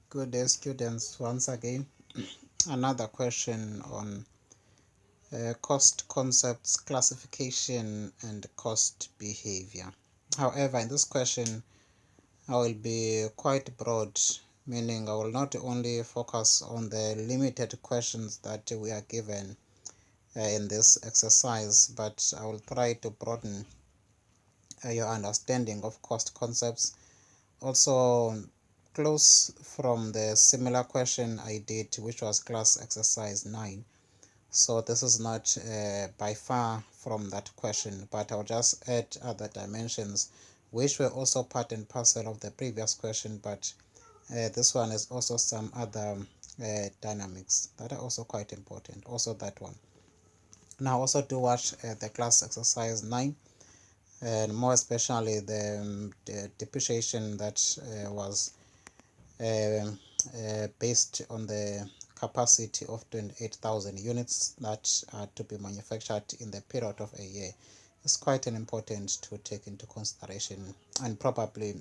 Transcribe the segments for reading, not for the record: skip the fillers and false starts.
Good day, students. Once again, another question on cost concepts, classification, and cost behavior. However, in this question, I will be quite broad, meaning I will not only focus on the limited questions that we are given in this exercise, but I will try to broaden your understanding of cost concepts. Also, close from the similar question I did, which was class exercise 9. So this is not by far from that question, but I'll just add other dimensions which were also part and parcel of the previous question, but this one is also some other dynamics that are also quite important, also that one. Now also do watch the class exercise 9, and more especially the depreciation that was uh, based on the capacity of 28,000 units that are to be manufactured in the period of a year. It's quite an important to take into consideration, and probably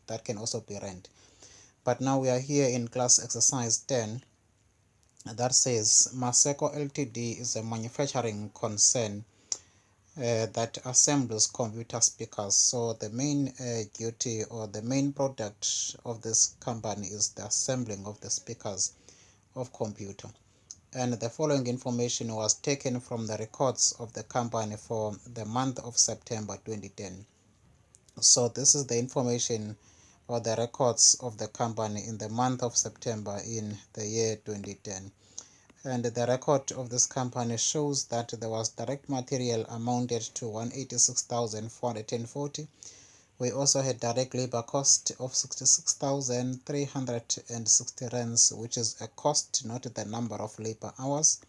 that can also be rent. But now we are here in class exercise 10 that says Maseco Ltd is a manufacturing concern that assembles computer speakers. So the main duty or the main product of this company is the assembling of the speakers of computer. And the following information was taken from the records of the company for the month of September 2010. So this is the information or the records of the company in the month of September in the year 2010. And the record of this company shows that there was direct material amounted to 186,440. We also had direct labor cost of 66,360 rands, which is a cost, not the number of labor hours.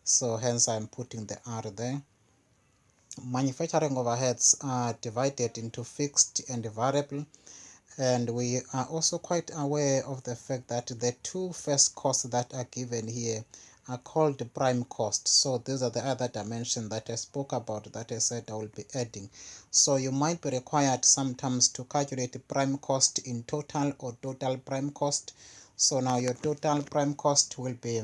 So hence I'm putting the R there. Manufacturing overheads are divided into fixed and variable, and we are also quite aware of the fact that the two first costs that are given here are called prime cost. So these are the other dimension that I spoke about that I said I will be adding. So you might be required sometimes to calculate prime cost in total or total prime cost. So now your total prime cost will be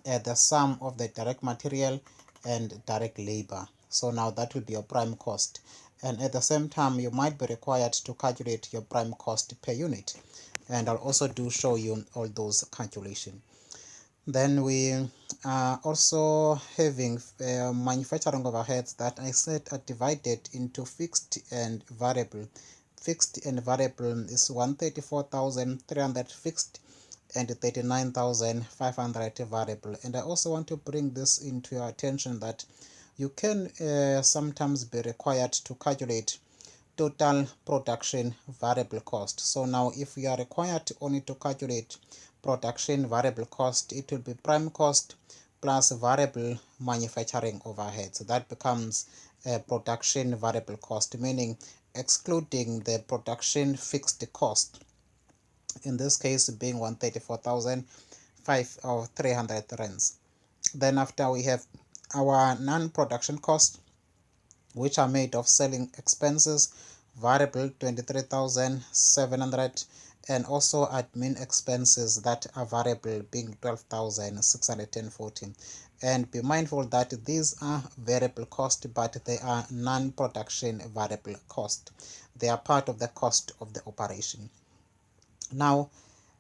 the sum of the direct material and direct labor. So now that will be your prime cost. And at the same time, you might be required to calculate your prime cost per unit. And I'll also do show you all those calculations. Then we are also having manufacturing overheads that I said are divided into fixed and variable. Fixed and variable is 134,300 fixed and 39,500 variable. And I also want to bring this into your attention that you can sometimes be required to calculate total production variable cost. So now if you are required only to calculate production variable cost, it will be prime cost plus variable manufacturing overhead. So that becomes a production variable cost, meaning excluding the production fixed cost, in this case being 134,300 rands. Then after we have our non-production costs, which are made of selling expenses, variable 23,700, and also admin expenses that are variable being 12,614. And be mindful that these are variable cost, but they are non-production variable cost. They are part of the cost of the operation. Now,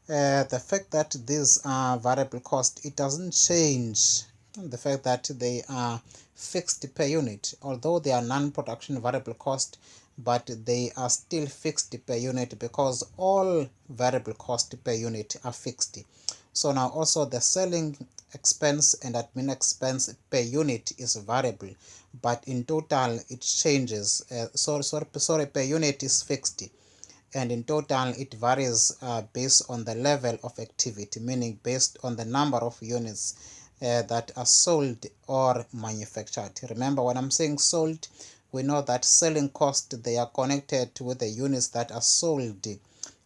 the fact that these are variable cost, it doesn't change the fact that they are fixed per unit, although they are non-production variable cost, but they are still fixed per unit because all variable cost per unit are fixed. So now also the selling expense and admin expense per unit is variable, but in total it changes. Sorry, per unit is fixed, and in total it varies based on the level of activity, meaning based on the number of units that are sold or manufactured. Remember, when I'm saying sold, we know that selling cost, they are connected with the units that are sold,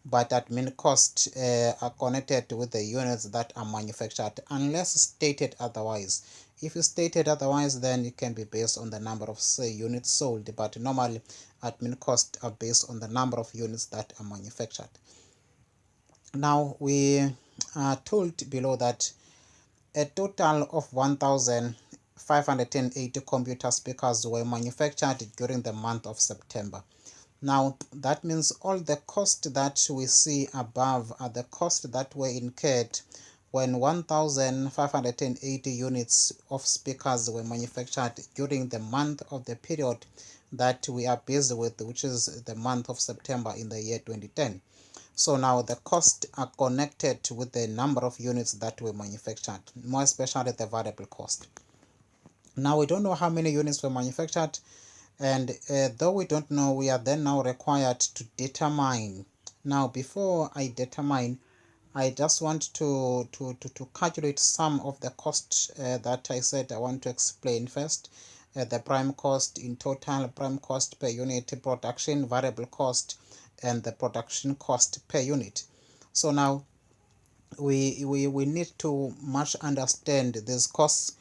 but admin cost are connected with the units that are manufactured unless stated otherwise. If you stated otherwise, then it can be based on the number of units sold, but normally admin costs are based on the number of units that are manufactured. Now we are told below that a total of 1,580 computer speakers were manufactured during the month of September. Now that means all the cost that we see above are the costs that were incurred when 1,580 units of speakers were manufactured during the month of the period that we are busy with, which is the month of September in the year 2010. So now the costs are connected with the number of units that were manufactured, more especially the variable cost. Now we don't know how many units were manufactured, and though we don't know, we are then now required to determine. Now before I determine, I just want to calculate some of the costs that I said I want to explain first. The prime cost in total, prime cost per unit, production variable cost, and the production cost per unit. So now we need to much understand these costs.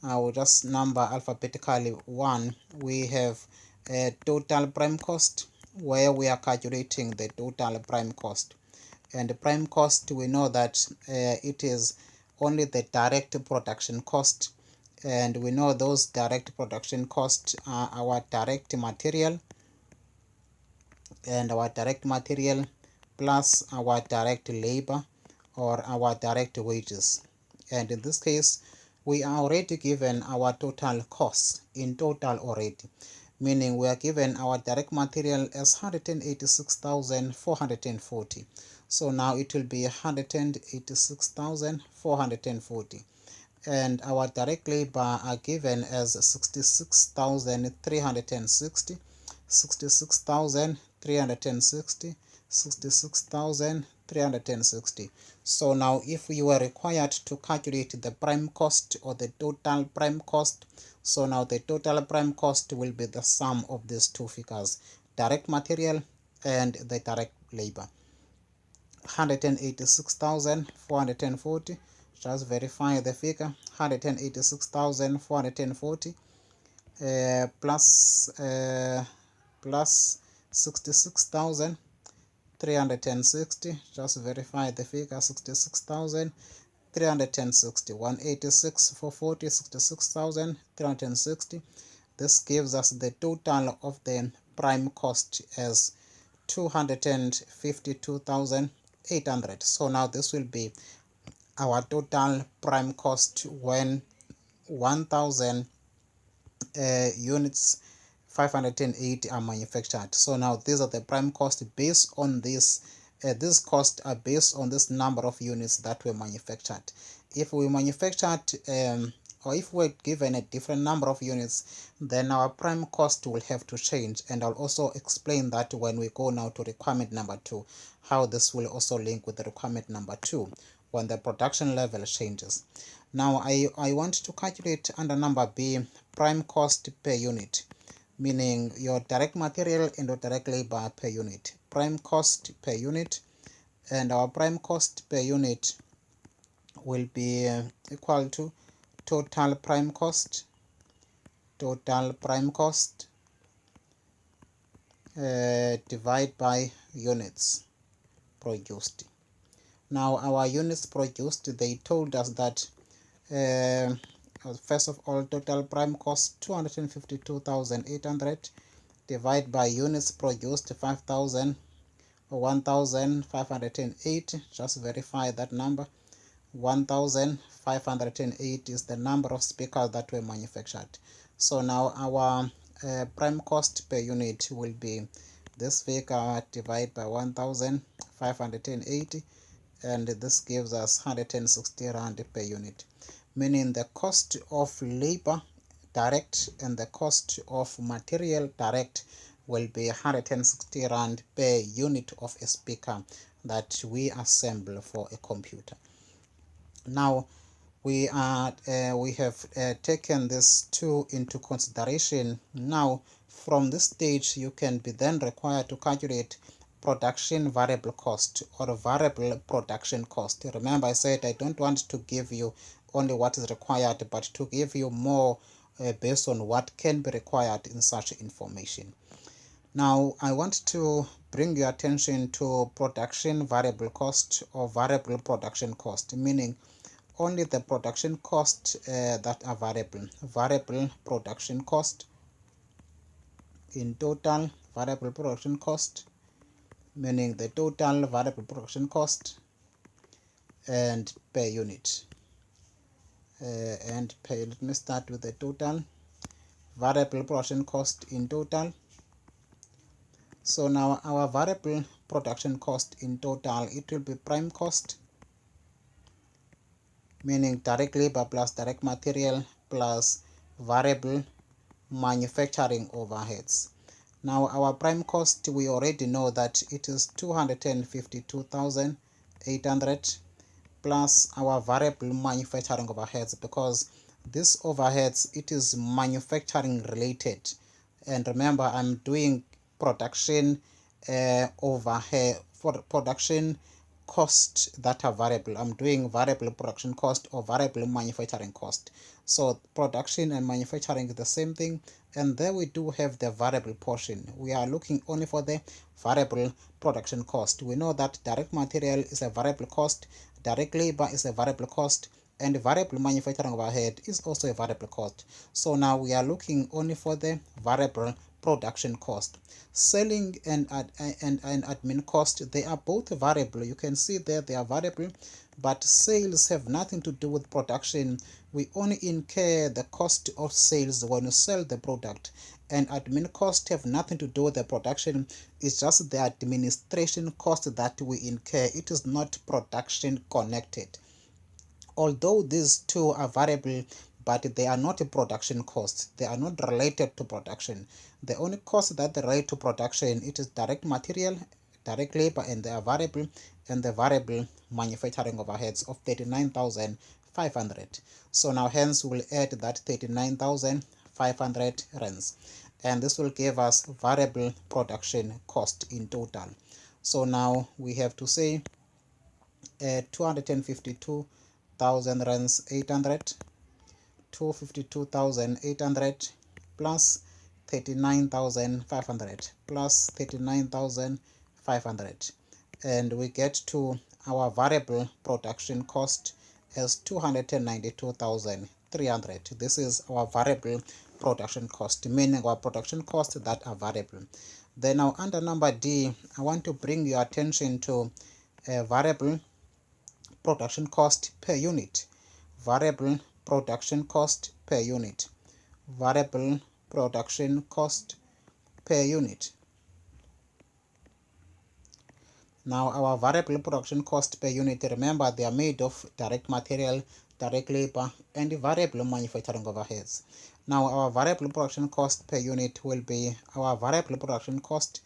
We'll just number alphabetically. One, we have a total prime cost, where we are calculating the total prime cost. And the prime cost, we know that it is only the direct production cost, and we know those direct production costs are our direct material plus our direct labor or our direct wages. And in this case, we are already given our total costs in total already, meaning we are given our direct material as 186,440. So now it will be 186,440, and our direct labor are given as 66,360, 66,360, 66,360. So now if we were required to calculate the prime cost or the total prime cost, so now the total prime cost will be the sum of these two figures, direct material and the direct labor. 186,440, just verify the figure. 186,440 plus 66,360, just verify the figure. 66,360, 186,440, 66,360. This gives us the total of the prime cost as 252,800. So now this will be our total prime cost when 1,000 units 580 are manufactured. So now these are the prime cost based on this. These costs are based on this number of units that were manufactured. If we manufactured or if we're given a different number of units, then our prime cost will have to change, and I'll also explain that when we go now to requirement number 2, how this will also link with the requirement number 2 when the production level changes. Now I want to calculate under number B prime cost per unit, meaning your direct material and your direct labor per unit. Prime cost per unit, and our prime cost per unit will be equal to total prime cost divide by units produced. Now our units produced, they told us that first of all, total prime cost 252,800 divided by units produced 1,508. Just verify that number. 1,508 is the number of speakers that were manufactured. So now our prime cost per unit will be this figure divided by 1,580, and this gives us 160 rand per unit, meaning the cost of labor direct and the cost of material direct will be 160 rand per unit of a speaker that we assemble for a computer. Now we have taken this two into consideration. Now from this stage you can be then required to calculate production variable cost or variable production cost. Remember, I said I don't want to give you only what is required, but to give you more based on what can be required in such information. Now I want to bring your attention to production variable cost or variable production cost, meaning only the production cost that are variable production cost in total, variable production cost, meaning the total variable production cost, and per unit. Let me start with the total variable production cost in total. So now our variable production cost in total, it will be prime cost, meaning direct labor plus direct material plus variable manufacturing overheads. Now our prime cost, we already know that it is 252,800 plus our variable manufacturing overheads, because this overheads, it is manufacturing related. And remember, I'm doing production overhead for production cost that are variable. I'm doing variable production cost or variable manufacturing cost. So production and manufacturing is the same thing, and there we do have the variable portion. We are looking only for the variable production cost. We know that direct material is a variable cost, direct labor is a variable cost, and variable manufacturing overhead is also a variable cost. So now we are looking only for the variable production cost. Selling and admin cost, they are both variable. You can see there they are variable, but sales have nothing to do with production. We only incur the cost of sales when you sell the product, and admin cost have nothing to do with the production. It's just the administration cost that we incur. It is not production connected. Although these two are variable, but they are not a production costs. They are not related to production. The only cost that they relate to production, it is direct material, direct labor, and they are variable, and the variable manufacturing overheads of 39,500. So now hence we'll add that 39,500 rands, and this will give us variable production cost in total. So now we have to say 252,000 rands 800, 252,800 plus 39,500 plus 39,500, and we get to our variable production cost as 292,300. This is our variable production cost, meaning our production costs that are variable. Then now under number D, I want to bring your attention to a variable production cost per unit. Variable production cost per unit. Variable production cost per unit. Now our variable production cost per unit, remember they are made of direct material, direct labor, and variable manufacturing overheads. Now our variable production cost per unit will be our variable production cost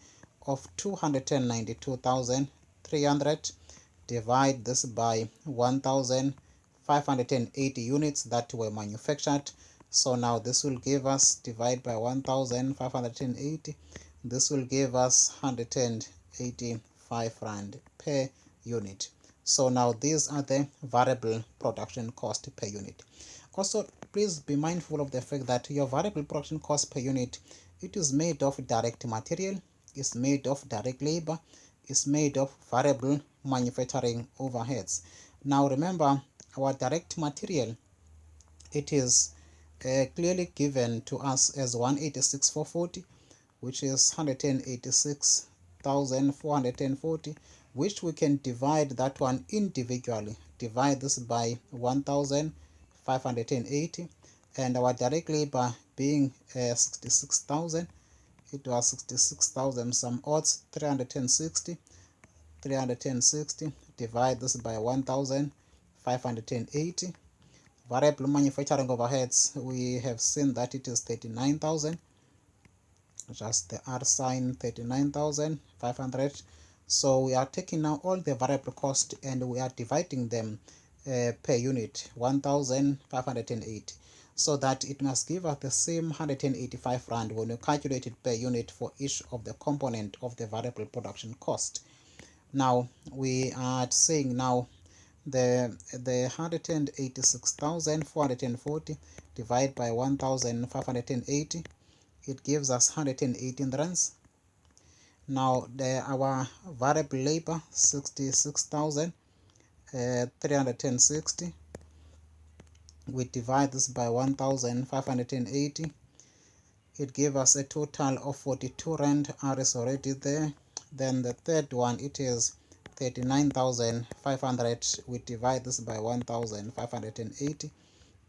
of 292,300. Divide this by 1,580 units that were manufactured. So now this will give us, divide by 1,580, this will give us 185 rand per unit. So now these are the variable production cost per unit. Also, please be mindful of the fact that your variable production cost per unit, it is made of direct material, is made of direct labor, is made of variable manufacturing overheads. Now remember, our direct material, it is clearly given to us as 186,440, which is 186,440, which we can divide that one individually. Divide this by 1,580, and our direct labor being 66,000, it was 66,000 some odds, 360, divide this by 1,580. Variable manufacturing overheads, we have seen that it is 39,000, just the R sign, 39,500. So we are taking now all the variable cost and we are dividing them per unit, 1,580, so that it must give us the same 185 rand when you calculate it per unit for each of the component of the variable production cost. Now we are saying now the 186,440 divided by 1,580, it gives us 118 rands. Now our variable labor 66,360. We divide this by 1,580. It gave us a total of 42 rand. R is already there. Then the third one, it is 39,500. We divide this by 1,580.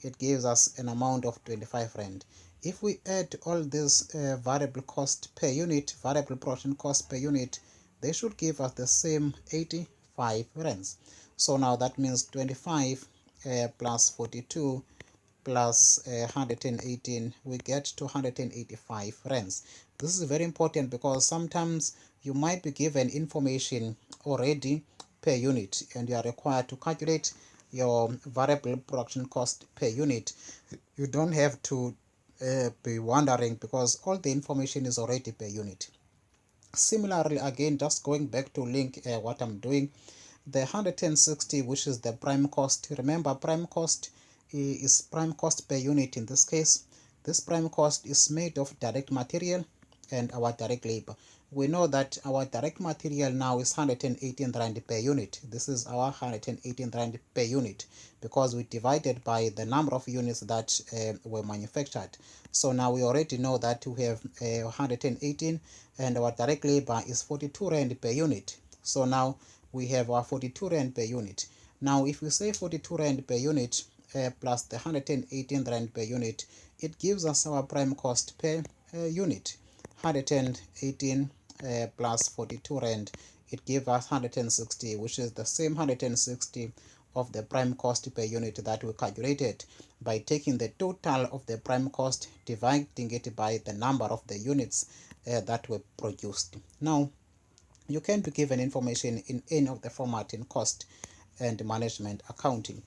It gives us an amount of 25 rand. If we add all this variable cost per unit, variable production cost per unit, they should give us the same 85 rands. So now that means 25 plus 42 plus 118, we get to 185 rands. This is very important because sometimes you might be given information already per unit and you are required to calculate your variable production cost per unit. You don't have to be wondering because all the information is already per unit. Similarly, again, just going back to link what I'm doing, the 160, which is the prime cost. Remember, prime cost is prime cost per unit. In this case, this prime cost is made of direct material and our direct labor. We know that our direct material now is 118 rand per unit. This is our 118 rand per unit because we divided by the number of units that were manufactured. So now we already know that we have 118 and our direct labor is 42 rand per unit. So now we have our 42 rand per unit. Now if we say 42 rand per unit plus the 118 rand per unit, it gives us our prime cost per unit. 118 plus 42 rand, it gives us 160, which is the same 160 of the prime cost per unit that we calculated by taking the total of the prime cost, dividing it by the number of the units that were produced. Now you can be given information in any of the format in cost and management accounting.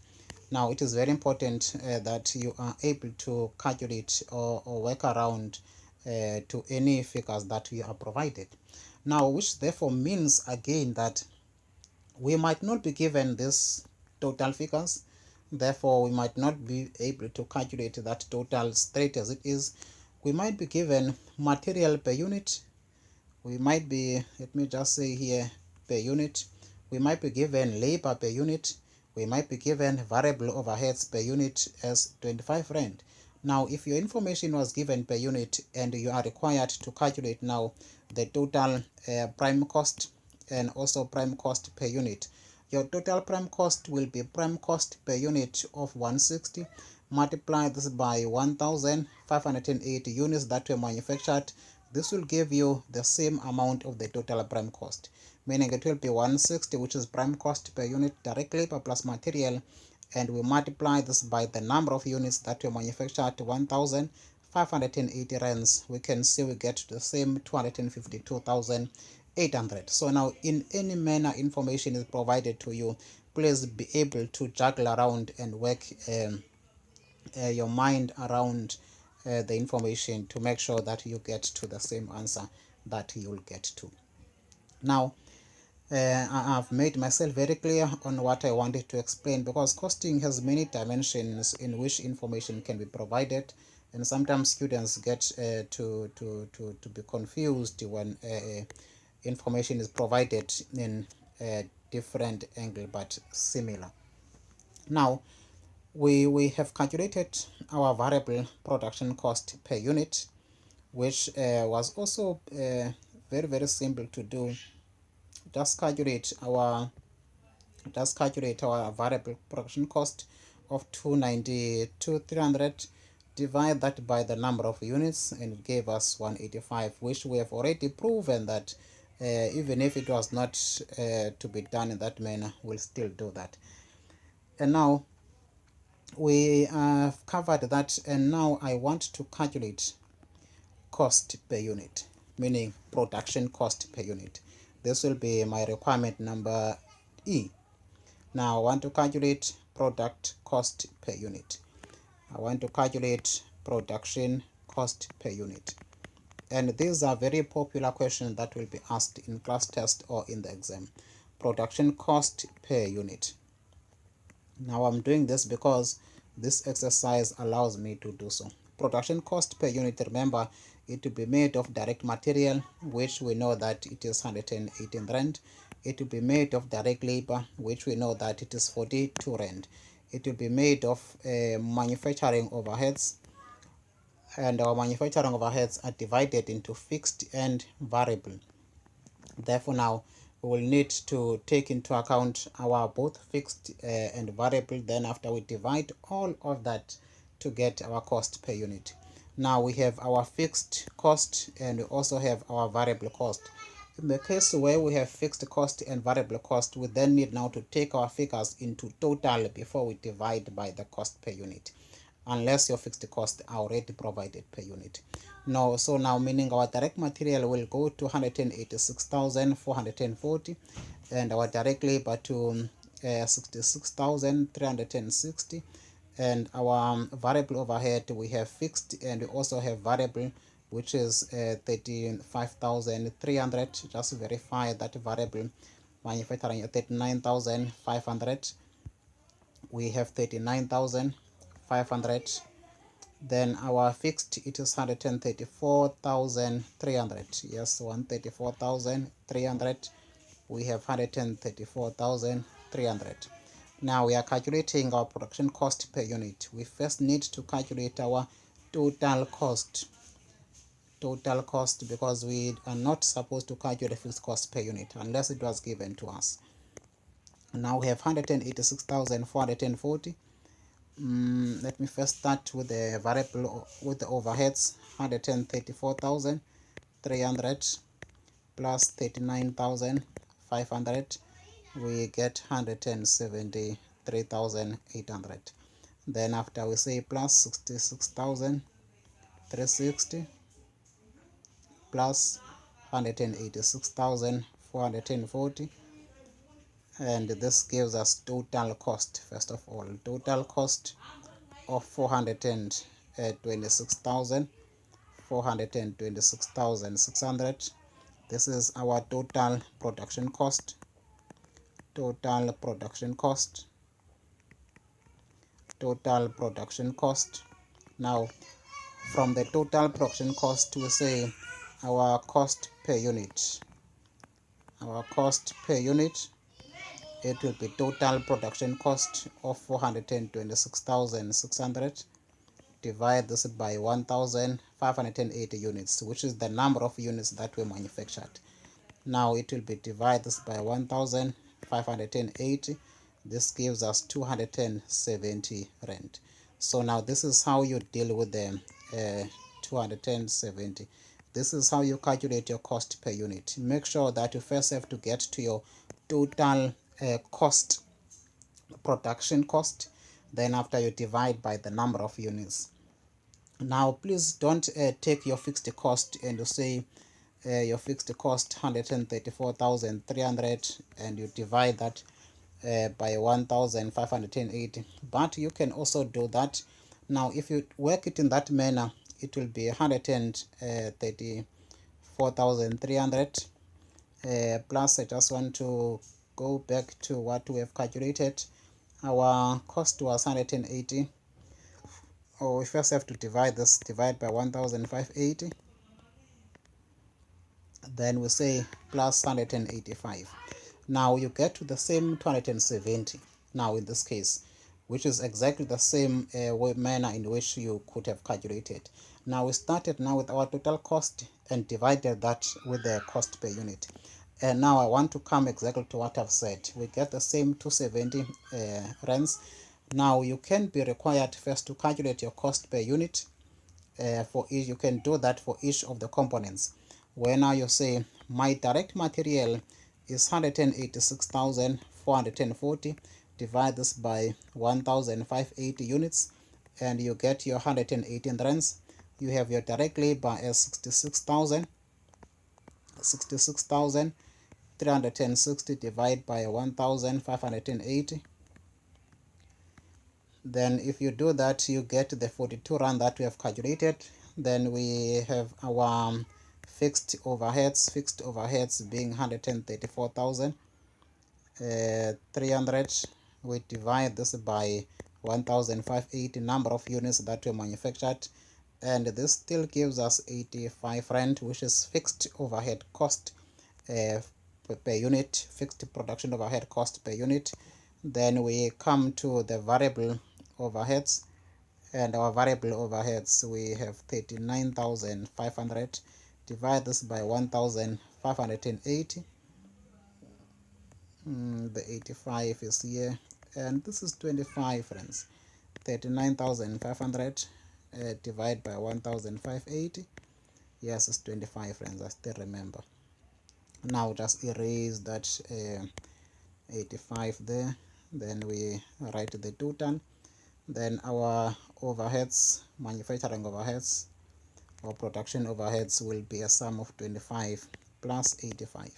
Now it is very important that you are able to calculate or work around to any figures that you are provided. Now, which therefore means again that we might not be given this total figures, therefore we might not be able to calculate that total straight as it is. We might be given material per unit, we might be, let me just say here, per unit, we might be given labor per unit, we might be given variable overheads per unit as 25 rand. Now if your information was given per unit and you are required to calculate now the total prime cost and also prime cost per unit, your total prime cost will be prime cost per unit of 160. Multiply this by 1,580 units that were manufactured. This will give you the same amount of the total prime cost, meaning it will be 160, which is prime cost per unit direct labor plus material, and we multiply this by the number of units that were manufactured, 1,580 rands. We can see we get to the same 252,800. So now in any manner information is provided to you, please be able to juggle around and work your mind around the information to make sure that you get to the same answer that you'll get to. Now I've made myself very clear on what I wanted to explain, because costing has many dimensions in which information can be provided, and sometimes students get to be confused when information is provided in a different angle but similar. Now we have calculated our variable production cost per unit, which was also very simple to do. Just calculate our variable production cost of 292,300, divide that by the number of units, and it gave us 185, which we have already proven that even if it was not to be done in that manner, we'll still do that. And now we have covered that, and now I want to calculate cost per unit, meaning production cost per unit. This will be my requirement number E. Now I want to calculate product cost per unit. I want to calculate production cost per unit. And these are very popular questions that will be asked in class test or in the exam. Production cost per unit. Now I'm doing this because this exercise allows me to do so. Production cost per unit, remember, It will be made of direct material, which we know that it is 118 rand. It will be made of direct labor, which we know that it is 42 rand. It will be made of manufacturing overheads, and our manufacturing overheads are divided into fixed and variable. Therefore, now we will need to take into account our both fixed and variable. Then after we divide all of that to get our cost per unit. Now we have our fixed cost and we also have our variable cost. In the case where we have fixed cost and variable cost, we then need now to take our figures into total before we divide by the cost per unit, unless your fixed costs are already provided per unit. No, so now meaning our direct material will go to 186,440 and our direct labor to 66,360, and our variable overhead we have fixed and we also have variable, which is 35,300. Just verify that variable manufacturing at 39,500. We have 39,500. Then our fixed, it is 134,300. Yes, 134,300. We have 134,300. Now we are calculating our production cost per unit. We first need to calculate our total cost. Total cost, because we are not supposed to calculate fixed cost per unit unless it was given to us. Now we have 186,440. Let me first start with the variable, with the overheads. 134,300 plus 39,500, we get 173,800. Then after we say plus 66,360 plus 186,440, and this gives us total cost. First of all, total cost of 426,600. This is our total production cost. Total production cost. Total production cost. Now, from the total production cost, we say our cost per unit. Our cost per unit, it will be total production cost of 426,600. Divide this by 1,580 units, which is the number of units that we manufactured. Now it will be divide this by 1,580. This gives us 270 rand. So now this is how you deal with the 270. This is how you calculate your cost per unit. Make sure that you first have to get to your total cost, production cost. Then after you divide by the number of units. Now please don't take your fixed cost and you say your fixed cost 134,300 and you divide that by 1,580. But you can also do that. Now if you work it in that manner, it will be 134,300 plus, I just want to go back to what we have calculated. Our cost was 180. We first have to divide this, divide by 1,580. Then we say plus 185. Now you get to the same 270 now in this case, which is exactly the same manner in which you could have calculated. Now we started now with our total cost and divided that with the cost per unit. And now I want to come exactly to what I've said. We get the same 270 rands. Now you can be required first to calculate your cost per unit. For each, you can do that for each of the components. Where now you say my direct material is 186,440. Divide this by 1,580 units and you get your 118 rands. You have your direct labor as 66,360 divided by 1,580. Then if you do that, you get the 42 rand that we have calculated. Then we have our fixed overheads being 134,300. We divide this by 1,580 number of units that we manufactured, and this still gives us 85 rand, which is fixed overhead cost per unit, fixed production overhead cost per unit. Then we come to the variable overheads, and our variable overheads, we have 39,500. Divide this by 1,580. The 85 is here, and this is 25 friends. 39,500 divide by 1,580. Yes, it's 25 friends. I still remember. Now just erase that 85 there. Then we write the total. Then our overheads, manufacturing overheads or production overheads, will be a sum of 25 plus 85.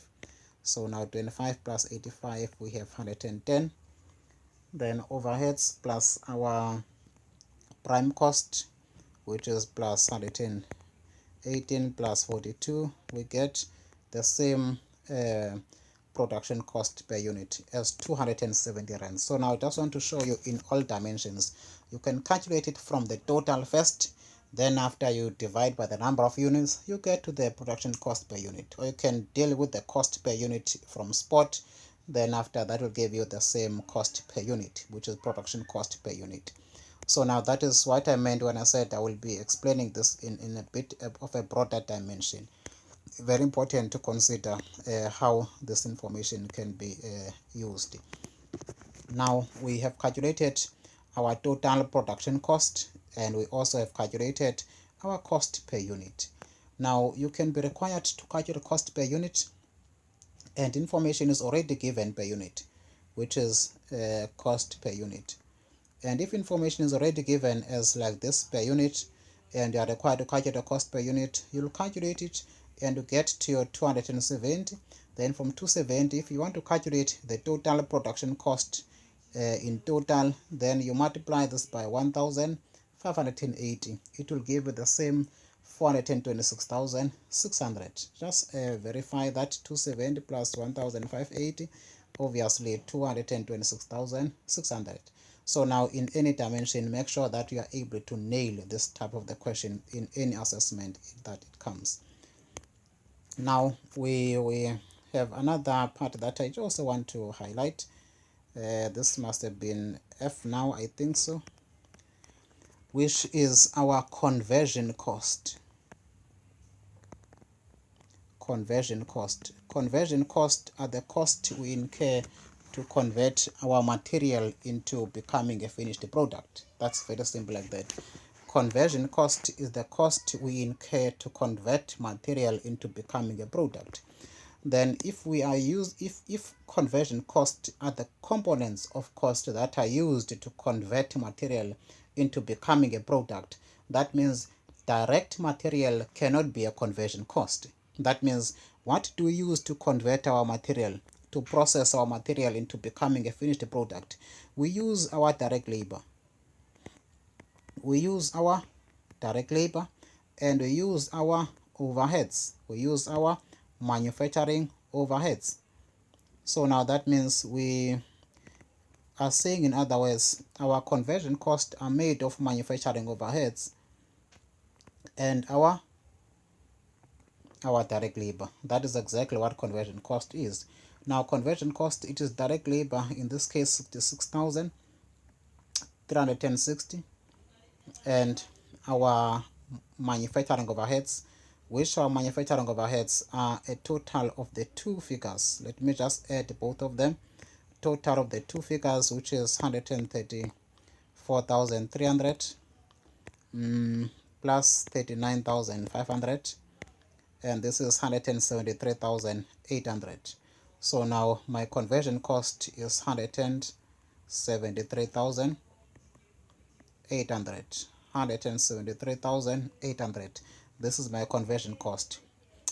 So now 25 plus 85, we have 110. Then overheads plus our prime cost, which is plus 118 plus 42, we get the same production cost per unit as 270 rand. So now I just want to show you in all dimensions. You can calculate it from the total first, then after you divide by the number of units, you get to the production cost per unit. Or you can deal with the cost per unit from spot, then after that will give you the same cost per unit, which is production cost per unit. So now that is what I meant when I said I will be explaining this in a bit of a broader dimension. Very important to consider how this information can be used. Now we have calculated our total production cost, and we also have calculated our cost per unit. Now you can be required to calculate cost per unit, and information is already given per unit, which is cost per unit. And if information is already given as like this per unit, and you are required to calculate the cost per unit, you'll calculate it and you get to your 270. Then from 270, if you want to calculate the total production cost in total, then you multiply this by 1,580. It will give you the same 426,600. Just verify that 270 plus 1,580, obviously 226,600. So now in any dimension, make sure that you are able to nail this type of the question in any assessment that it comes. Now we have another part that I also want to highlight. This must have been F now, I think so, which is our conversion cost. Conversion cost. Conversion cost are the cost we incur to convert our material into becoming a finished product. That's very simple like that. Conversion cost is the cost we incur to convert material into becoming a product. Then if conversion cost are the components of cost that are used to convert material into becoming a product, that means direct material cannot be a conversion cost. That means what do we use to convert our material, to process our material into becoming a finished product? We use our direct labor. We use our direct labor, and we use our overheads. We use our manufacturing overheads. So now that means we are saying, in other words, our conversion costs are made of manufacturing overheads and our direct labor. That is exactly what conversion cost is. Now conversion cost, it is direct labor, in this case 66,360, and our manufacturing overheads, which our manufacturing overheads are a total of the two figures. Let me just add both of them. Total of the two figures, which is 134,300 plus 39,500, and this is 173,800. So now my conversion cost is 173,800. 173,800. This is my conversion cost.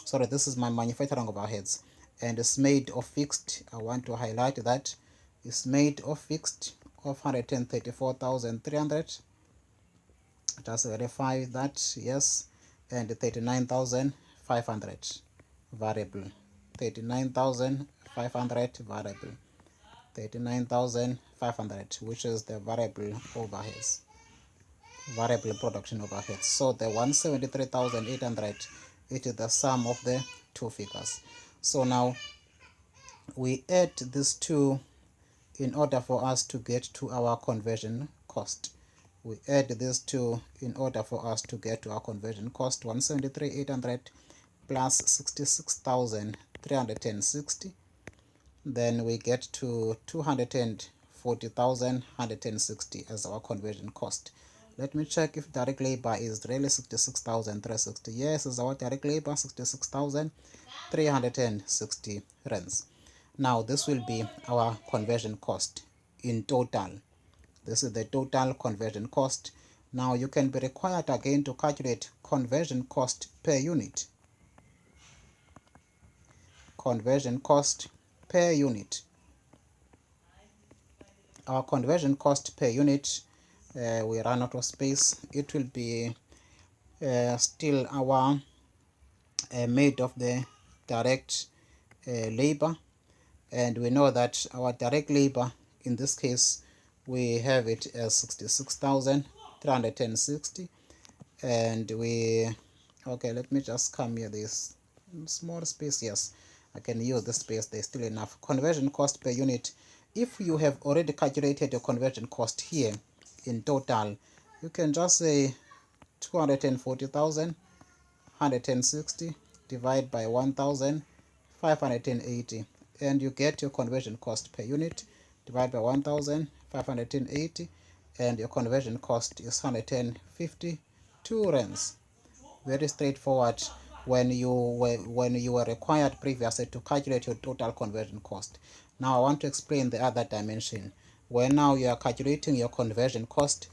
Sorry, this is my manufacturing overheads, and it's made of fixed. I want to highlight that it's made of fixed of 134,300. Just verify that, yes, and 39,500 variable. 39,500 variable. 39,500, which is the variable overheads. variable production overheads. So the 173,800, it is the sum of the two figures. So now we add these two in order for us to get to our conversion cost. We add these two in order for us to get to our conversion cost. 173,800 plus 66,360. Then we get to 240,160 as our conversion cost. Let me check if direct labor is really 66,360. Yes, it's our direct labor, 66,360 rands. Now this will be our conversion cost in total. This is the total conversion cost. Now you can be required again to calculate conversion cost per unit. Conversion cost per unit. Our conversion cost per unit, we run out of space. It will be still our made of the direct labor, and we know that our direct labor in this case we have it as 66,360, and we let me just come here, this small space. Yes, I can use this space, there's still enough. Conversion cost per unit, if you have already calculated your conversion cost here in total, you can just say 240,160 divide by 1,580, and you get your conversion cost per unit. Divide by 1,580, and your conversion cost is 152 rands. Very straightforward when you were required previously to calculate your total conversion cost. Now I want to explain the other dimension. When now you are calculating your conversion cost,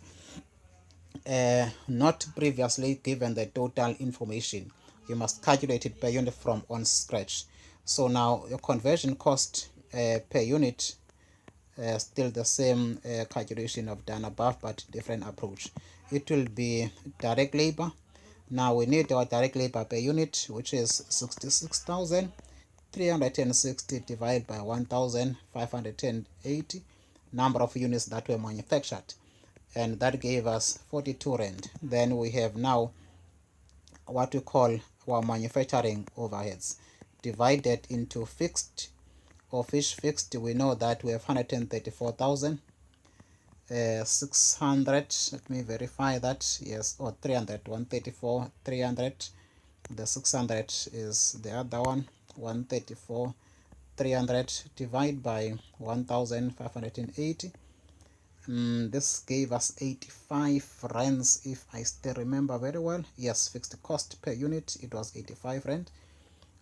not previously given the total information, you must calculate it per unit from on scratch. So now your conversion cost per unit, still the same calculation I've done above, but different approach. It will be direct labor. Now we need our direct labor per unit, which is 66,360 divided by 1,580, number of units that were manufactured, and that gave us 42 rand. Then we have now what we call our manufacturing overheads divided into fixed, of which fixed we know that we have 134,600. Let me verify that. Yes, or 300, 134, 300. The 600 is the other one. 134, 300 divided by 1,580. This gave us 85 rands, if I still remember very well. Yes, fixed cost per unit, it was 85 rand.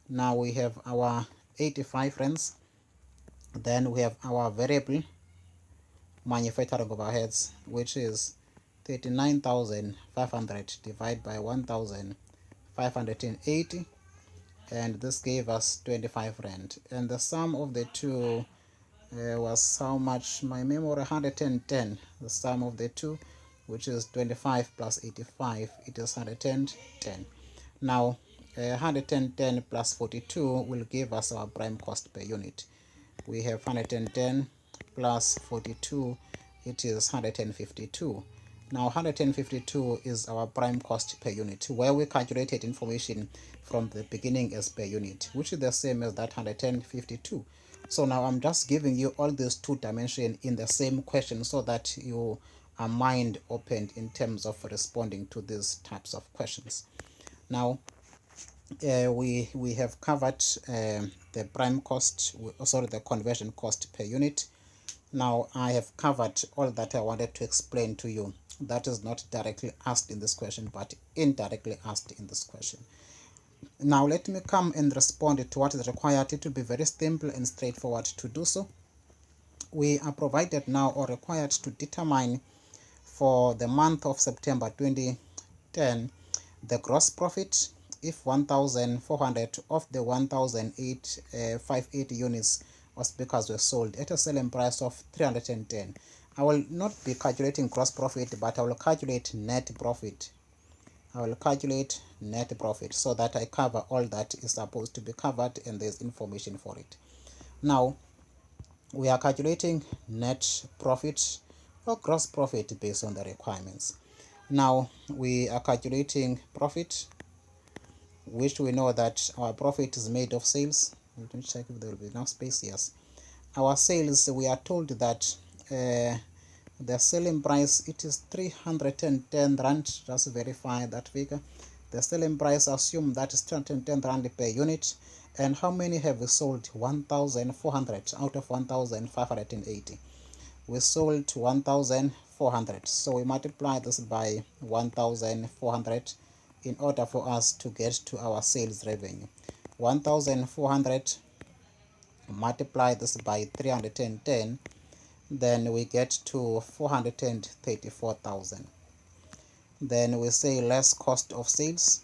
Now we have our 85 rands. Then we have our variable manufacturing overheads, which is 39,500 divided by 1,580, and this gave us 25 rand. And the sum of the two was how much? My memory, 110. The sum of the two, which is 25 plus 85, it is 110. Now 110 plus 42 will give us our prime cost per unit. We have 110 plus 42, it is 152. Now 152 is our prime cost per unit, where we calculated information from the beginning as per unit, which is the same as that 152. So now I'm just giving you all these two dimensions in the same question so that you are mind opened in terms of responding to these types of questions. Now we have covered the prime cost, the conversion cost per unit. Now I have covered all that I wanted to explain to you. That is not directly asked in this question, but indirectly asked in this question. Now let me come and respond to what is required. It will be very simple and straightforward to do so. We are provided now or required to determine for the month of September 2010 the gross profit if 1,400 of the 1,580 units or speakers were sold at a selling price of 310. I will not be calculating gross profit, but I will calculate net profit. I will calculate net profit so that I cover all that is supposed to be covered and there's information for it. Now we are calculating net profit or gross profit based on the requirements. Now we are calculating profit, which we know that our profit is made of sales. Let me check if there will be enough space. Yes, our sales, we are told that the selling price, it is 310 rand. Just verify that figure. The selling price, assume that is 310 rand per unit. And how many have we sold? 1,400 out of 1,580. We sold 1,400, so we multiply this by 1,400 in order for us to get to our sales revenue. 1,400 multiply this by 310, then we get to 434,000. Then we say less cost of sales,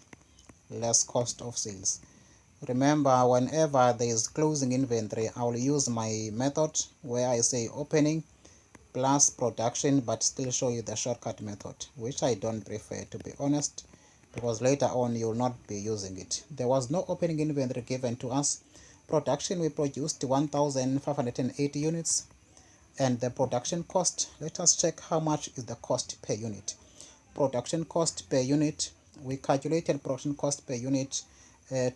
less cost of sales. Remember, whenever there is closing inventory, I will use my method where I say opening plus production, but still show you the shortcut method, which I don't prefer, to be honest, because later on you will not be using it. There was no opening inventory given to us. Production, we produced 1,580 units, and the production cost, let us check how much is the cost per unit. Production cost per unit, we calculated production cost per unit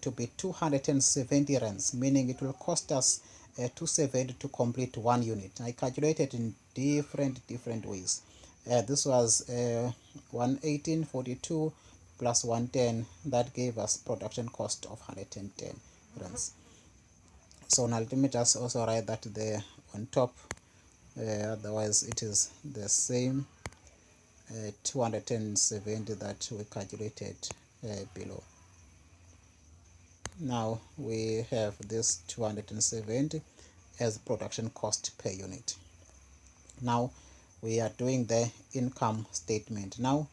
to be 270 rands, meaning it will cost us 270 to complete 1 unit. I calculated in different ways. This was 118.42 plus 110, that gave us production cost of 110 rands. So now let me just also write that there on top, otherwise it is the same 270 that we calculated below. Now we have this 270 as production cost per unit. Now we are doing the income statement. Now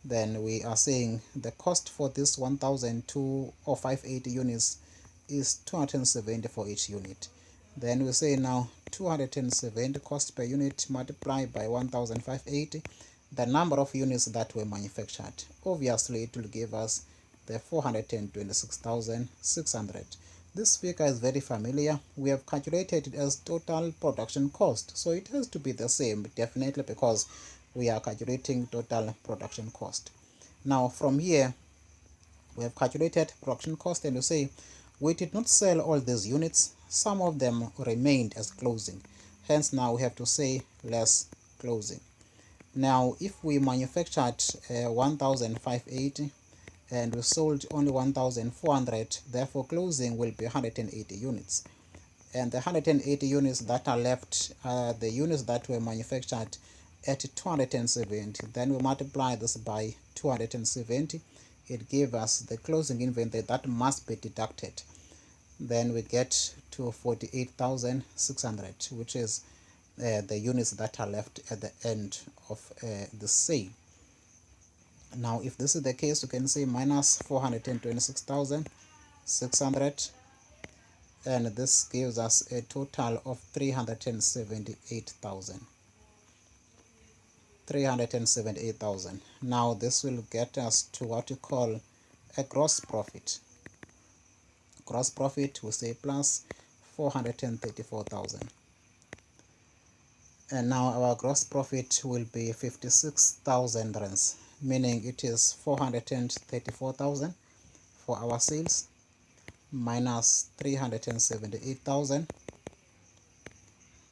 then we are saying the cost for this 1,580 units is 270 for each unit. Then we say now 270 cost per unit multiplied by 1,580, the number of units that were manufactured. Obviously it will give us the 426,600. This figure is very familiar. We have calculated it as total production cost, so it has to be the same, definitely, because we are calculating total production cost. Now from here we have calculated production cost, and you say we did not sell all these units, some of them remained as closing, hence now we have to say less closing. Now if we manufactured 1,580 and we sold only 1,400, therefore closing will be 180 units, and the 180 units that are left are the units that were manufactured at 270. Then we multiply this by 270, it gives us the closing inventory that must be deducted. Then we get to 48,600, which is the units that are left at the end of the sale. Now if this is the case, you can say minus 426,600, and this gives us a total of 378,000. Now this will get us to what we call a gross profit. Gross profit, we say plus 434,000. And now our gross profit will be 56,000 rands, meaning it is 434,000 for our sales minus 378,000,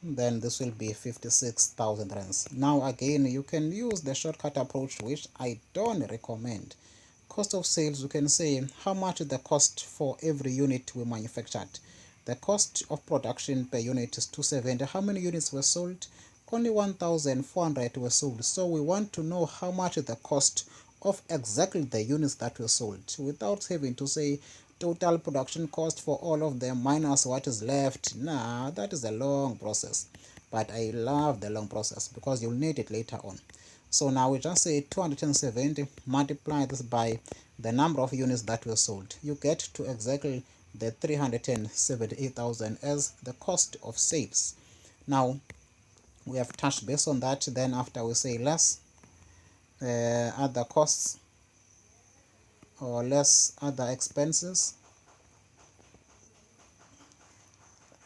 then this will be 56,000 rands. Now again, you can use the shortcut approach, which I don't recommend. Cost of sales, you can say how much the cost for every unit we manufactured. The cost of production per unit is 270. How many units were sold? Only 1,400 were sold. So we want to know how much the cost of exactly the units that were sold, without having to say total production cost for all of them minus what is left. Nah, that is a long process, but I love the long process because you'll need it later on. So now we just say 270, multiply this by the number of units that were sold. You get to exactly the 378,000 as the cost of sales. Now we have touched base on that. Then after we say less other costs or less other expenses,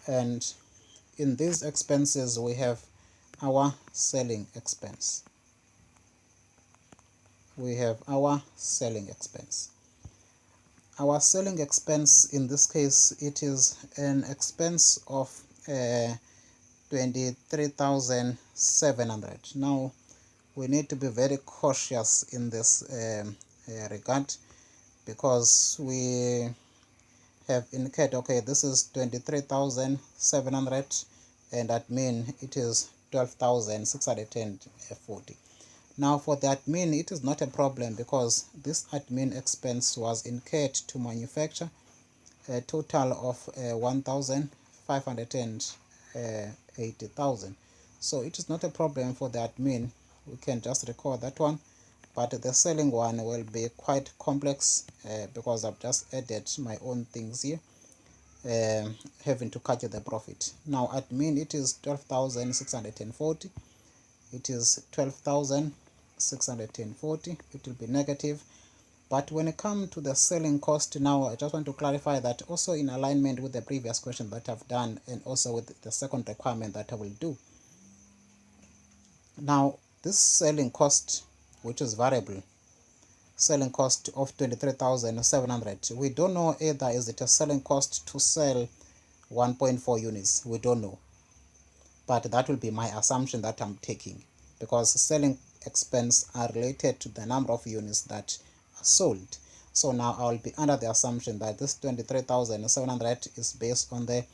and in these expenses we have our selling expense. we have our selling expense. Our selling expense, in this case, it is an expense of 23,700. Now we need to be very cautious in this regard, because we have indicated, okay, this is 23,700 and admin it is 12,640. Now for the admin, it is not a problem, because this admin expense was incurred to manufacture a total of 1,580,000. So it is not a problem for the admin, we can just record that one. But the selling one will be quite complex, because I've just added my own things here, having to calculate the profit. Now admin, it is 12,640. It is 12,640. It will be negative. But when it comes to the selling cost, now I just want to clarify that also in alignment with the previous question that I've done, and also with the second requirement that I will do. Now this selling cost, which is variable, selling cost of 23,700, we don't know either is it a selling cost to sell 1.4 units, we don't know, but that will be my assumption that I'm taking, because selling expense are related to the number of units that are sold. So now I will be under the assumption that this 23,700 is based on the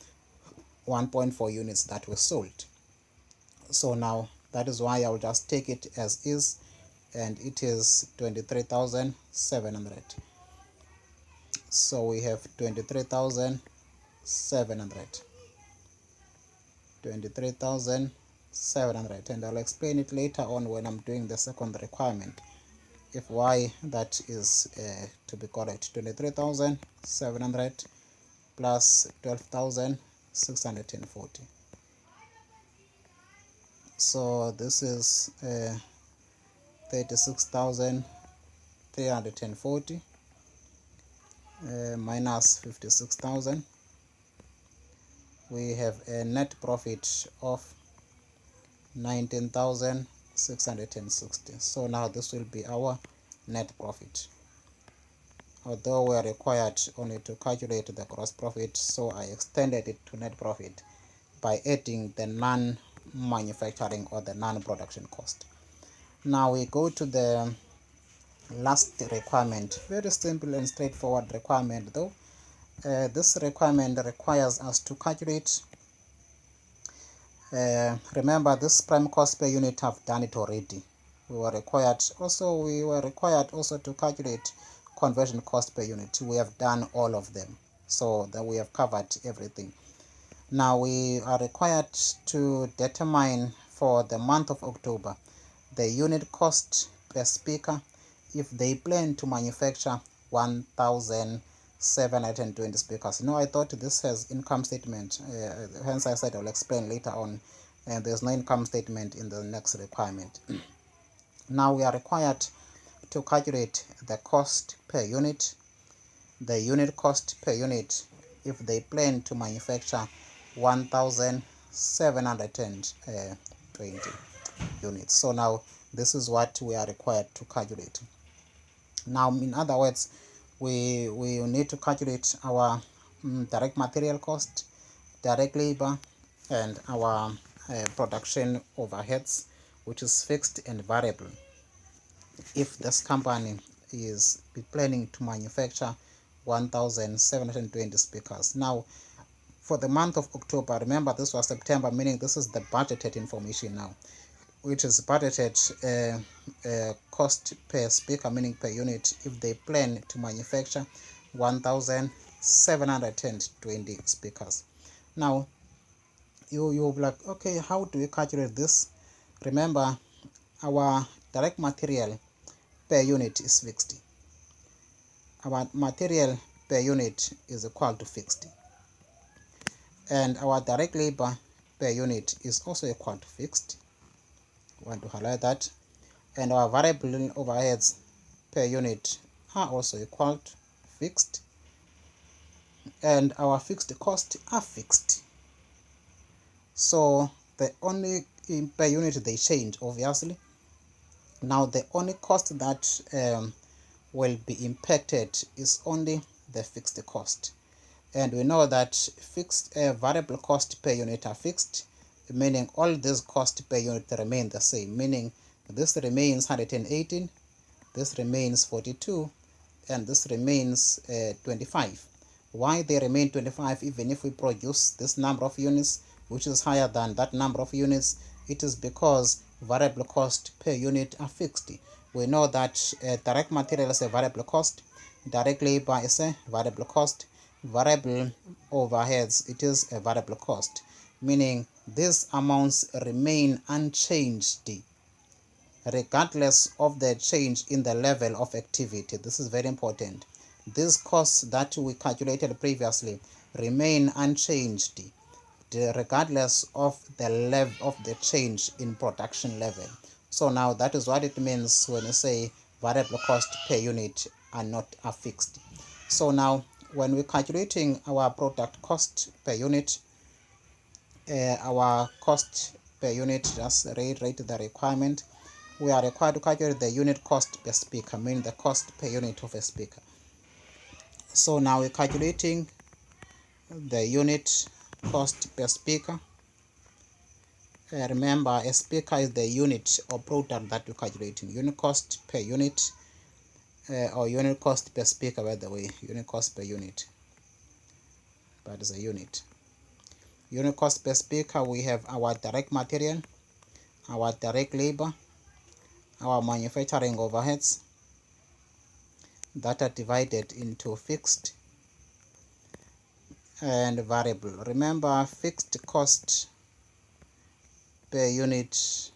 1.4 units that were sold. So now that is why I will just take it as is, and it is 23,700. So we have 23,700, and I'll explain it later on when I'm doing the second requirement, if why that is to be correct. 23,700 plus 12,640. So this is 36,340 minus 56,000. We have a net profit of 19,660. So now this will be our net profit, although we are required only to calculate the gross profit, so I extended it to net profit by adding the non-manufacturing or the non-production cost. Now we go to the last requirement. Very simple and straightforward requirement though. This requirement requires us to calculate, remember this prime cost per unit, have done it already. We were required also to calculate conversion cost per unit. We have done all of them, so that we have covered everything. Now we are required to determine for the month of October the unit cost per speaker if they plan to manufacture 1,720 speakers. No, I thought this has income statement, hence I said I'll explain later on, and there's no income statement in the next requirement. Now we are required to calculate the cost per unit, the unit cost per unit if they plan to manufacture 1,720 units. So now this is what we are required to calculate. Now, in other words, we need to calculate our direct material cost, direct labor, and our production overheads, which is fixed and variable, if this company is planning to manufacture 1,720 speakers. Now for the month of October, remember this was September, meaning this is the budgeted information now, which is budgeted cost per speaker, meaning per unit, if they plan to manufacture 1,720 speakers. Now you'll be like, okay, how do we calculate this? Remember, our direct material per unit is fixed. Our material per unit is equal to fixed, and our direct labor per unit is also equal to fixed. I want to highlight that. And our variable overheads per unit are also equal to fixed, and our fixed costs are fixed. So the only per unit they change, obviously, Now the only cost that will be impacted is only the fixed cost, and we know that fixed variable cost per unit are fixed, meaning all these costs per unit remain the same, meaning this remains 118, this remains 42, and this remains 25. Why they remain 25 even if we produce this number of units which is higher than that number of units? It is because variable cost per unit are fixed. We know that direct material is a variable cost, direct labor is a variable cost, variable overheads, it is a variable cost, meaning these amounts remain unchanged regardless of the change in the level of activity. This is very important. These costs that we calculated previously remain unchanged regardless of the level of the change in production level. So now that is what it means when you say variable cost per unit are fixed. So now when we're calculating our product cost per unit, our cost per unit, just reiterate the requirement, we are required to calculate the unit cost per speaker, meaning the cost per unit of a speaker. So now we're calculating the unit cost per speaker. Remember, a speaker is the unit or product that you're calculating. Unit cost per unit, or unit cost per speaker, by the way, unit cost per unit, but it's a unit. Unit cost per speaker, we have our direct material, our direct labor, our manufacturing overheads that are divided into fixed and variable. Remember, fixed cost per unit,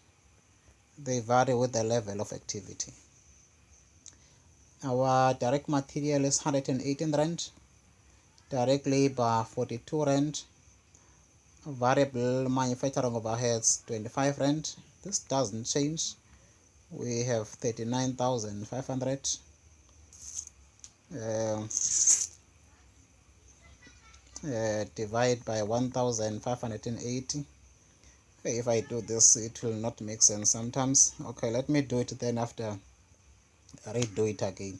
they vary with the level of activity. Our direct material is 118 rand, direct labor 42 rand, variable manufacturing overheads 25 rand. This doesn't change. We have 39,500. Divide by 1,580. If I do this, it will not make sense sometimes. Okay, let me do it, then after redo it again.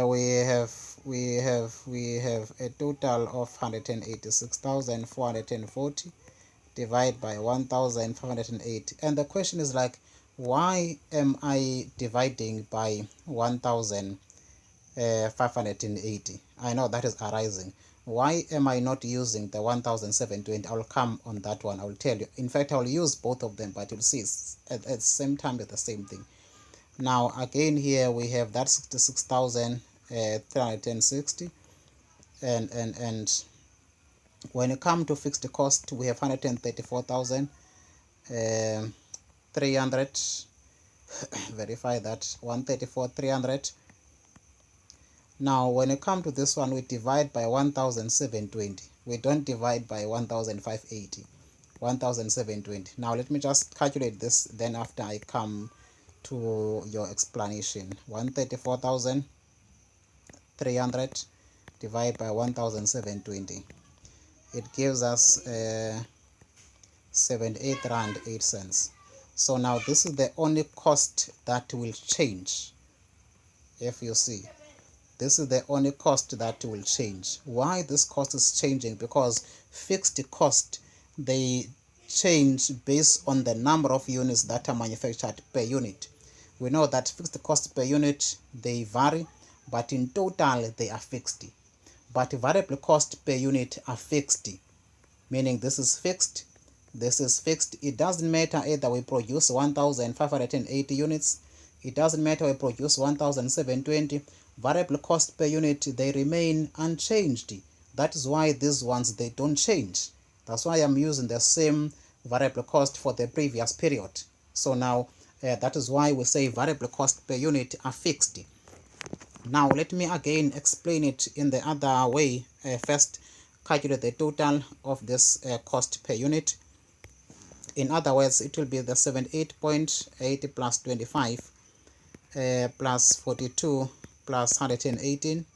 We have a total of 186,440 divided by 1,580, and the question is like, why am I dividing by 1,580? I know that is arising. Why am I not using the 1,720? I'll come on that one. I'll tell you. In fact, I'll use both of them, but you'll see at the same time it's the same thing. Now again, here we have that 66,360, and when it comes to fixed cost, we have 134,300. Verify that, 134,300. Now when it comes to this one, we divide by 1,720. We don't divide by 1,580. 1,720. Now let me just calculate this, then after I come to your explanation. 134,300 divided by 1,720. It gives us 78 rand 8 cents. So now this is the only cost that will change. If you see, this is the only cost that will change. Why this cost is changing? Because fixed cost, they change based on the number of units that are manufactured per unit. We know that fixed cost per unit, they vary, but in total they are fixed. But variable cost per unit are fixed, meaning this is fixed, this is fixed. It doesn't matter either we produce 1,580 units, it doesn't matter we produce 1,720, variable cost per unit, they remain unchanged. That is why these ones, they don't change. That's why I'm using the same variable cost for the previous period. So now that is why we say variable cost per unit are fixed. Now let me again explain it in the other way. First, calculate the total of this cost per unit. In other words, it will be the 78.80 plus 25 plus 42 plus 118.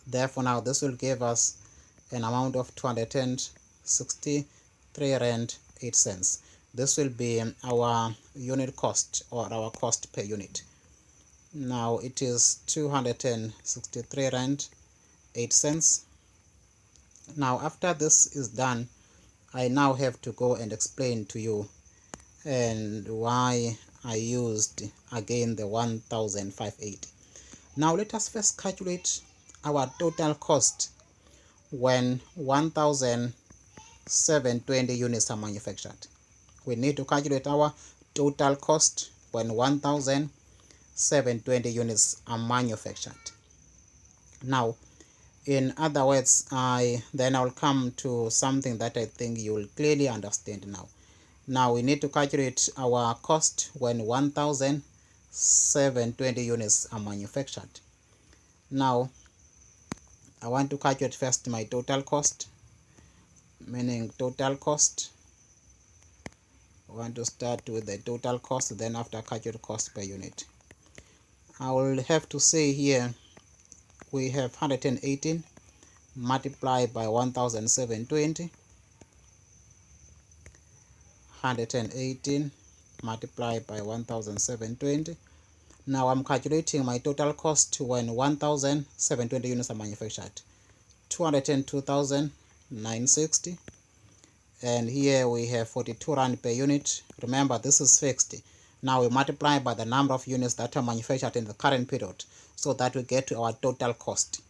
Therefore now this will give us an amount of 263 rand 8 cents. This will be our unit cost, or our cost per unit. Now it is 263 rand 8 cents. Now after this is done, I now have to go and explain to you and why I used again the 1580. Now let us first calculate our total cost when 1720 units are manufactured. We need to calculate our total cost when 1720 units are manufactured. Now, in other words, I'll come to something that I think you will clearly understand now. Now we need to calculate our cost when 1720 units are manufactured. Now I want to calculate first my total cost, meaning total cost. I want to start with the total cost, then after calculate cost per unit. I will have to say here we have 118 multiplied by 1720, 118 multiplied by 1720. Now I'm calculating my total cost when 1720 units are manufactured. 202,960, and here we have 42 rand per unit. Remember, this is fixed. Now we multiply by the number of units that are manufactured in the current period, so that we get to our total cost.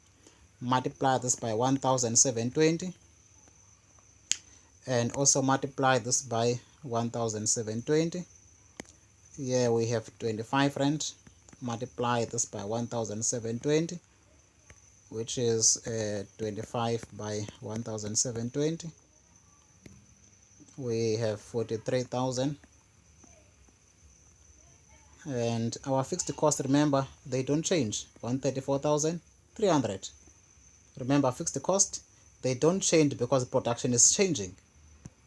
Multiply this by 1720, and also multiply this by 1720. Here we have 25 rand. Multiply this by 1720, which is 25 by 1720. We have 43,000. And our fixed cost, remember, they don't change. 134,300. Remember, fixed cost, they don't change because production is changing.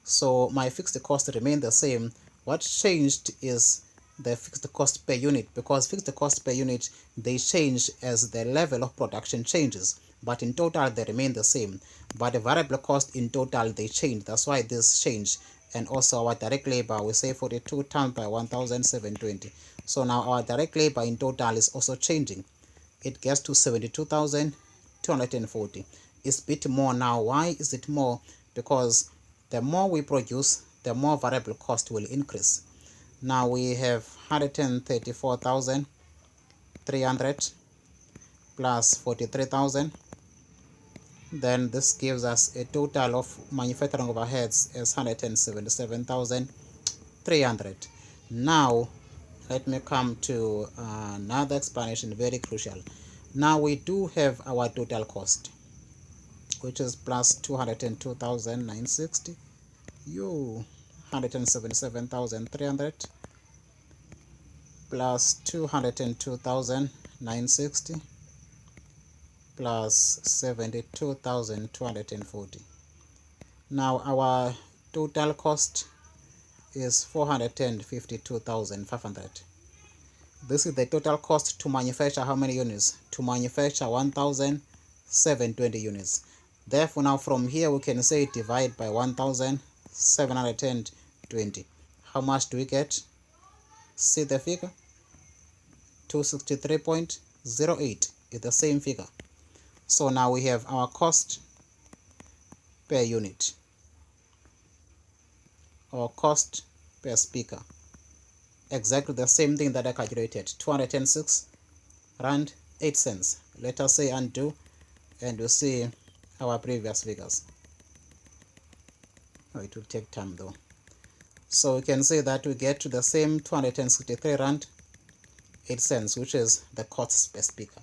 So my fixed cost remain the same. What changed is the fixed cost per unit, because fixed cost per unit, they change as the level of production changes, but in total they remain the same. But the variable cost in total, they change. That's why this change. And also our direct labor, we say 42 times by 1720. So now our direct labor in total is also changing. It gets to 72,240. It's a bit more now. Why is it more? Because the more we produce, the more variable cost will increase. Now we have 134,300 plus 43,000. Then this gives us a total of manufacturing overheads as 177,300. Now let me come to another explanation, very crucial. Now we do have our total cost, which is plus 202,960. 177,300 plus 202,960 plus 72,240. Now our total cost is 452,500. This is the total cost to manufacture how many units? To manufacture 1,720 units. Therefore, now from here we can say divide by 1,720. How much do we get? See the figure? 263.08 is the same figure. So now we have our cost per unit, or cost per speaker. Exactly the same thing that I calculated, 206 rand 8 cents. Let us say undo, and we'll see our previous figures. Oh, it will take time though. So we can say that we get to the same 263 rand 8 cents, which is the cost per speaker.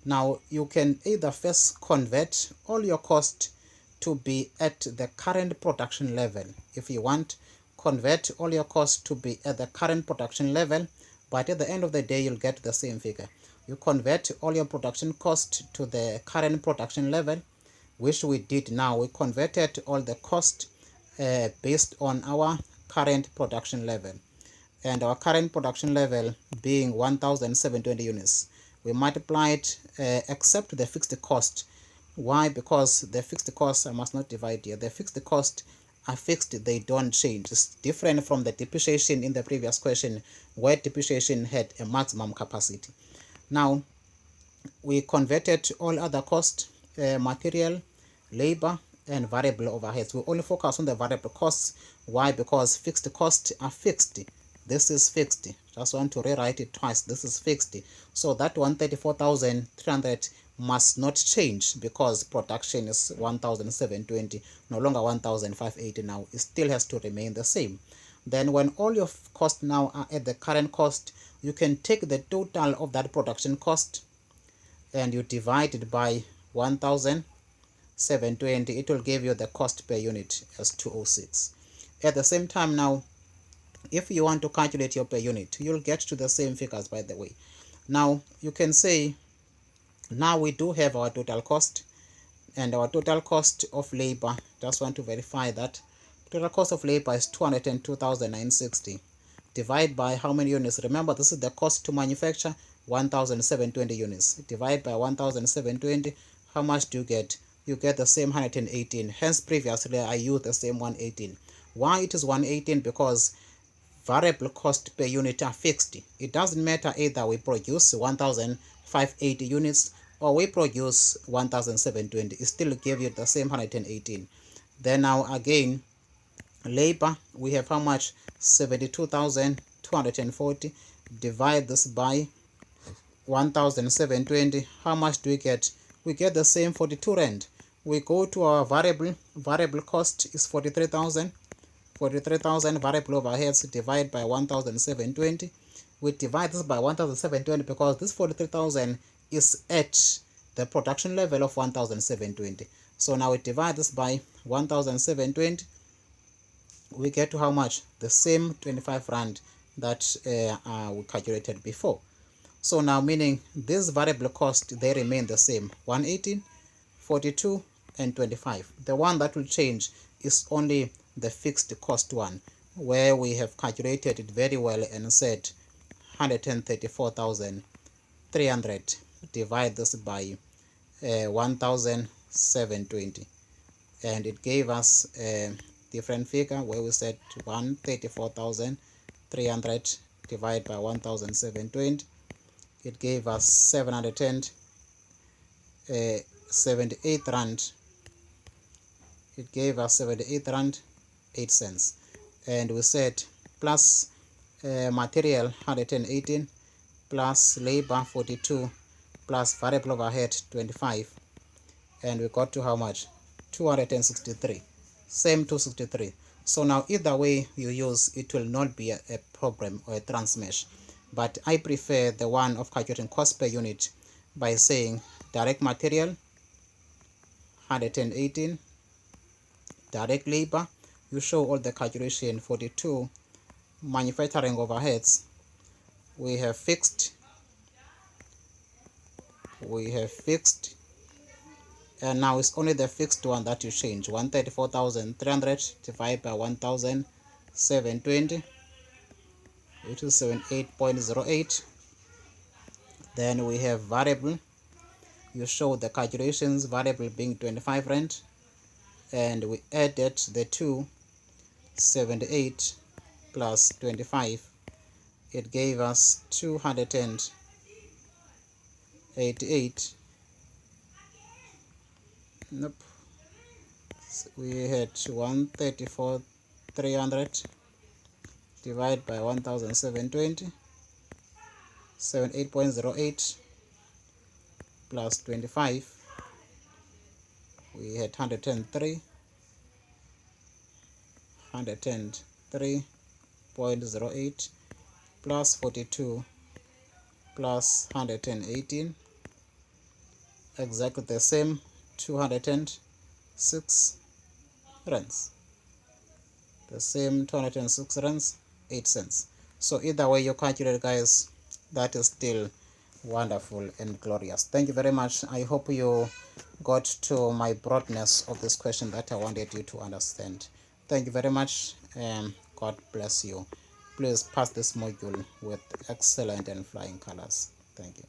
Now you can either first convert all your cost to be at the current production level. If you want, convert all your costs to be at the current production level, but at the end of the day you'll get the same figure. You convert all your production cost to the current production level, which we did now. We converted all the cost based on our current production level, and our current production level being 1,720 units. We multiplied except the fixed cost. Why? Because the fixed cost, I must not divide here, the fixed cost are fixed, they don't change. It's different from the depreciation in the previous question, where depreciation had a maximum capacity. Now we converted all other costs, material, labor, and variable overheads. We only focus on the variable costs. Why? Because fixed costs are fixed. This is fixed. Just want to rewrite it twice. This is fixed. So that 134,300 must not change because production is 1,720, no longer 1,580 now. It still has to remain the same. Then when all your costs now are at the current cost, you can take the total of that production cost and you divide it by 1,720. It will give you the cost per unit as 206. At the same time now, if you want to calculate your per unit, you'll get to the same figures, by the way. Now you can say, now we do have our total cost, and our total cost of labor, just want to verify that total cost of labor is 202,960. Divide by how many units? Remember, this is the cost to manufacture, 1,720 units. Divide by 1,720, how much do you get? You get the same 118. Hence previously I used the same 118. Why it is 118? Because variable cost per unit are fixed. It doesn't matter either we produce 1,580 units or we produce 1,720. It still give you the same 118. Then now again, labor, we have how much? 72,240. Divide this by 1,720. How much do we get? We get the same 42 rand. We go to our variable cost is 43,000. 43,000 variable overheads, divide by 1,720. We divide this by 1,720 because this 43,000 is at the production level of 1,720. So now we divide this by 1,720. We get to how much? The same 25 rand that we calculated before. So now meaning this variable cost, they remain the same, 118, 42, and 25. The one that will change is only the fixed cost one, where we have calculated it very well and said 134,300. Divide this by 1,720, and it gave us a different figure where we said 134,300 divided by 1,720. It gave us 78 rand. It gave us 78 rand 8 cents. And we said plus material 118 plus labor 42 plus variable overhead 25, and we got to how much? 263. Same 263. So now either way you use, it will not be a problem or a transmesh, but I prefer the one of calculating cost per unit by saying direct material 118, direct labor, you show all the calculation, 42, manufacturing overheads, we have fixed, and now it's only the fixed one that you change, 134,300 divided by 1,720, which is 78.08. Then we have variable, you show the calculations, variable being 25 rand, and we added the two, 78 plus 25, it gave us 288. Nope, we had 134,300 divided by 1,720, 78.08 plus 25, we had 103.08 plus 42 plus 118, exactly the same, 206 rands. The same 206 rands 8 cents. So either way you calculate, guys, that is still wonderful and glorious. Thank you very much. I hope you got to my broadness of this question that I wanted you to understand. Thank you very much, and God bless you. Please pass this module with excellent and flying colors. Thank you.